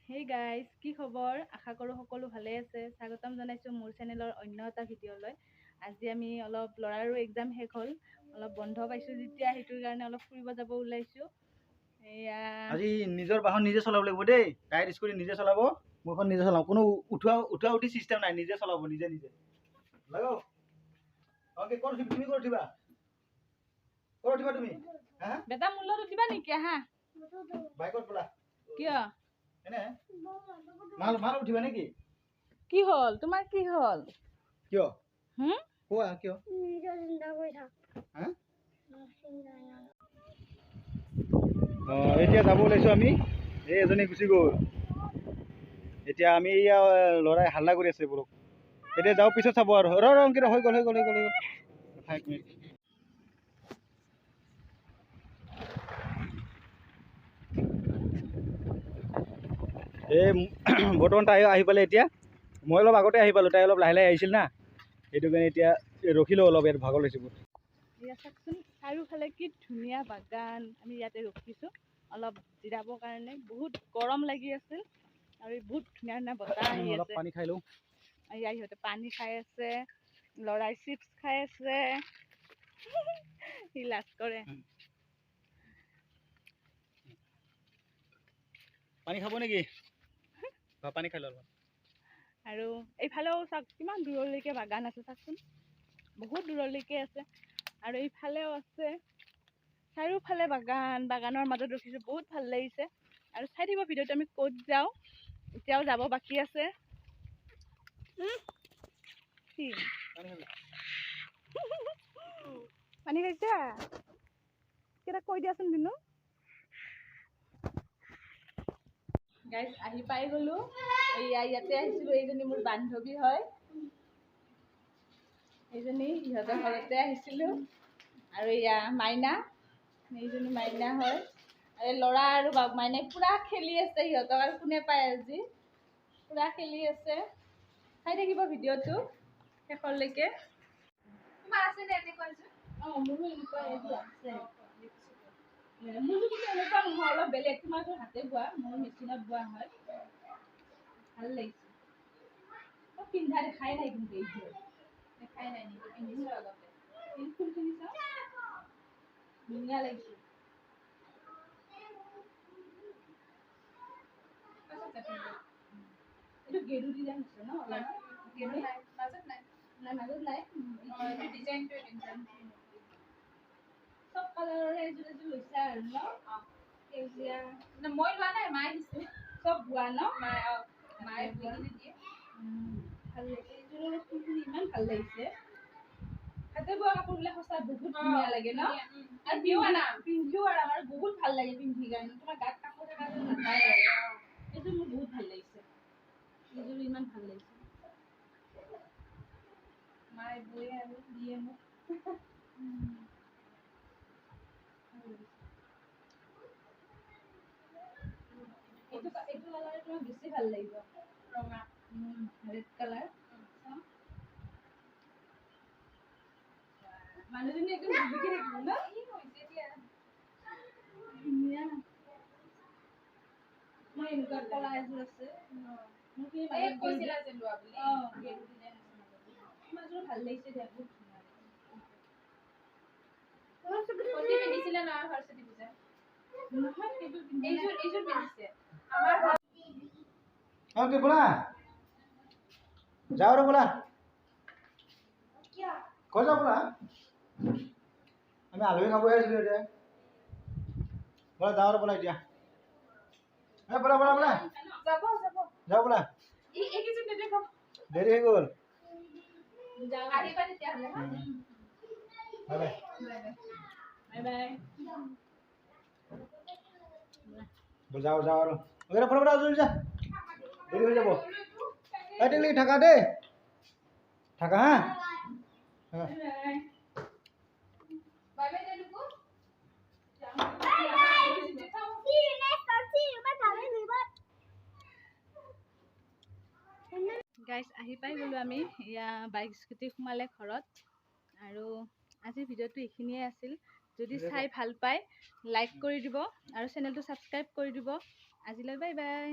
Hey guys, কি খবৰ? আশা কৰো সকলো ভালে আছে। স্বাগতম জনাইছো মোৰ চেনেলৰ অন্য এটা ভিডিঅ'লৈ। আজি আমি অলপ লৰাৰো এক্সাম শেষ হ'ল। অলপ বন্ধ পাইছো যেতিয়া হেতুৰ কাৰণে অলপ ফুৰিব যাব ওলাইছো। এয়া আজি নিজৰ বাহন নিজে চলাব লাগিব দেই। টায়াৰ স্কুটি নিজে চলাব, মোৰখন নিজে চলাব। কোনো উঠা উঠি সিস্টেম নাই, নিজে চলাব নিজে নিজে। লাগো। ওকে কোন তুমি কোন উঠিবা? কোন উঠিবা তুমি? হ্যাঁ? বেটা মুল্লত উঠিবা নেকি হা? বাইকত বলা। কিয়? এনে মাল মাল উঠিবা নেকি? কি হল? তোমাৰ কি হল? কিয়? কোৱা কিয়? নিজৰ চিন্তা কৰি থাক। হা? এতিয়া যাব ওলাইছো আমি। এই এজনী গুচি গ'ল। এতিয়া আমি ইয়া লৰাই হাল্লা কৰি আছে বোলো। এতিয়া যাও পিছত চাব আৰু অংকিত হৈ গ'ল। 5 মিনিট। এই বৰ্তমান তাই আহি পালে এতিয়া। মই অলপ আগতে আহি পালোঁ, তাই অলপ লাহে লাহে আহিছিল না, সেইটো কাৰণে এতিয়া ৰখিলোঁ অলপ, ইয়াত ভাগৰ লৈছোঁ বহুত। এয়া চাওকচোন চাৰিওফালে কি ধুনীয়া বাগান। আমি ইয়াতে ৰখিছোঁ অলপ জিৰাবৰ কাৰণে। বহুত গৰম লাগি আছিল আৰু বহুত ধুনীয়া ধুনীয়া বতাহ আহি অলপ আছে। পানী খাই লওঁ। এয়া সিহঁতে পানী খাই আছে, লৰাই চিপছ খাই আছে। সি লাজ কৰে। পানী খাব নেকি? পানী খাই লওঁ। আৰু এইফালেও চাওক কিমান দূৰলৈকে বাগান আছে, চাওকচোন বহুত দূৰলৈকে আছে। আৰু এইফালেও আছে, চাৰিওফালে বাগান। বাগানৰ মাজত ৰখিছোঁ, বহুত ভাল লাগিছে। আৰু চাই দিব ভিডিঅ'টো আমি ক'ত যাওঁ। এতিয়াও যাব বাকী আছে। পানী খাইছা? কেইটা কৈ দিয়াচোন দিনো। গাইজ আহি পাই গ'লো। ইয়াতে আহিছিলোঁ, এইজনী মোৰ বান্ধৱী হয়। এইজনী ইহঁতৰ ঘৰতে আহিছিলোঁ। আৰু এয়া মাইনা, এইজনী মাইনা হয়। আৰু ল'ৰা আৰু মাইনাই পুৰা খেলি আছে সিহঁতক, আৰু কোনে পায় আজি। পুৰা খেলি আছে। চাই থাকিব ভিডিঅ'টো শেষলৈকে। তোমাৰ আছে নে এনেকুৱা? মোৰো এনেকুৱা এযোৰ আছে। মোৰো কিন্তু এনেকুৱা নহয়, অলপ বেলেগ। তোমাৰতো হাতে বোৱা, মোৰ মেচিনত বোৱা হয়। ভাল লাগিছে। পিন্ধা দেখাই নাই কিন্তু এইযোৰ দেখাই নাই নেকি? পিন্ধিছো আগতে। ফুলখিনি চাওঁ, ধুনীয়া লাগিছে। এইটো গেৰু ডিজাইন আছে ন? গেৰু নাই, মাজত নাই। মাজত নাই। ডিজাইনটো চব কালাৰৰে এযোৰ লৈছা আৰু ন? সেউজীয়া মই লোৱা নাই, মায়ে দিছে। চব বোৱা ন? মায়ে বৈ কিনে দিয়ে। ভাল লাগিছে এইযোৰৰ ফুলখিনি, ইমান ভাল লাগিছে। হাতে বোৱা কাপোৰবিলাক সঁচা বহুত ধুনীয়া লাগে ন? আৰু পিন্ধিও আৰাম, আৰু বহুত ভাল লাগে পিন্ধি কাৰণে। তোমাৰ গাত কাপোৰ থকা যেন নাপায় আৰু। এইযোৰ মোৰ বহুত ভাল লাগিছে। এইযোৰ ইমান ভাল লাগিছে। মায়ে বয়ে আৰু দিয়ে মোক। এইটো কালাৰে তোমাক বেছি ভাল লাগিব। ৰঙা ৰেড কালাৰ। মানুহজনী একদম জিলিকি থাকিব ন? ধুনীয়া। মই এনেকুৱা কলা এযোৰ আছে। কৈছিলা যে লোৱা বুলি। গেৰু ডিজাইন আছে। তোমাৰ এযোৰ ভাল লাগিছে দিয়া, বহুত ধুনীয়া লাগিছে। পিন্ধিছিলে নহয় সৰস্বতী পূজাত? নহয়, এইযোৰ পিন্ধিছে। ওকে বলা, যাও রে বলা। কই যাও বলা? আমি আলহী খাব আহিছিলো এতিয়া। বলা যাও রে বলা এতিয়া। বলা বলা বলা। যাও বলা। দেৰি হৈ গ'ল। আহিবা তেতিয়াহ'লে। Bye bye. যাও যাও আৰু ফটাফট জলদি যা, দেৰি হৈ যাব। টিকলি থাকা দেই, থাকা হা। গাইজ আহি পাই গ'লো আমি। এয়া বাইক স্কুটি সোমালে ঘৰত। আৰু আজিৰ ভিডিঅ'টো এইখিনিয়ে আছিল। যদি চাই ভাল পায় লাইক কৰি দিব আৰু চেনেলটো ছাবস্ক্ৰাইব কৰি দিব। আজিলৈ বাই বাই।